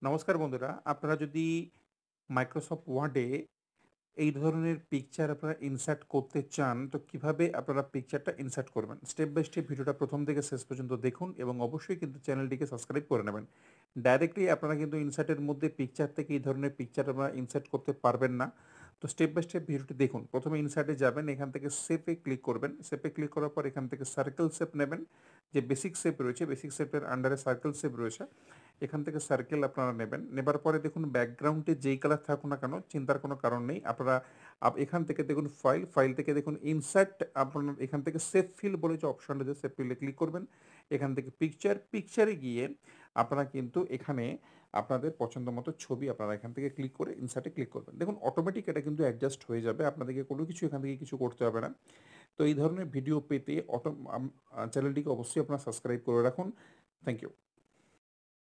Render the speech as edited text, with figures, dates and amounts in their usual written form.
নমস্কার বন্ধুরা, আপনারা যদি মাইক্রোসফট ওয়ার্ডে এই ধরনের পিকচার আপনারা ইনসার্ট করতে চান, তো কিভাবে আপনারা পিকচারটা ইনসার্ট করবেন? স্টেপ বাই স্টেপ ভিডিওটা প্রথম থেকে শেষ পর্যন্ত দেখুন এবং অবশ্যই কিন্তু চ্যানেলটিকে সাবস্ক্রাইব করে নেবেন। ডাইরেক্টলি আপনারা কিন্তু ইনসার্টের মধ্যে পিকচার থেকে এই ধরনের পিকচার আপনারা ইনসার্ট করতে পারবেন না। তো স্টেপ বাই স্টেপ ভিডিওটি দেখুন। প্রথমে ইনসার্টে যাবেন, এখান থেকে শেপে ক্লিক করবেন। শেপে ক্লিক করার পর এখান থেকে সার্কেল শেপ নেবেন। যে বেসিক শেপ রয়েছে, বেসিক শেপের আন্ডারে সার্কেল শেপ রয়েছে। এখান থেকে সার্কেল আপনারা নেবেন। নেবার পরে দেখুন ব্যাকগ্রাউন্ডে যেই কালার থাকুক না কেন, চিন্তার কোনো কারণ নেই। আপনারা এখান থেকে দেখুন ফাইল থেকে দেখুন ইনসার্ট, আপনার এখান থেকে সেভ ফিল বলে যে অপশন রয়েছে, সেভ ফিলে ক্লিক করবেন। এখান থেকে পিকচারে গিয়ে আপনারা কিন্তু এখানে আপনাদের পছন্দ মতো ছবি আপনারা এখান থেকে ক্লিক করে ইনসার্টে ক্লিক করবেন। দেখুন অটোমেটিক এটা কিন্তু অ্যাডজাস্ট হয়ে যাবে। আপনাদেরকে কোনো কিছু এখান থেকে কিছু করতে হবে না। তো এই ধরনের ভিডিও পেতে চ্যানেলটিকে অবশ্যই আপনারা সাবস্ক্রাইব করে রাখুন। Thank you.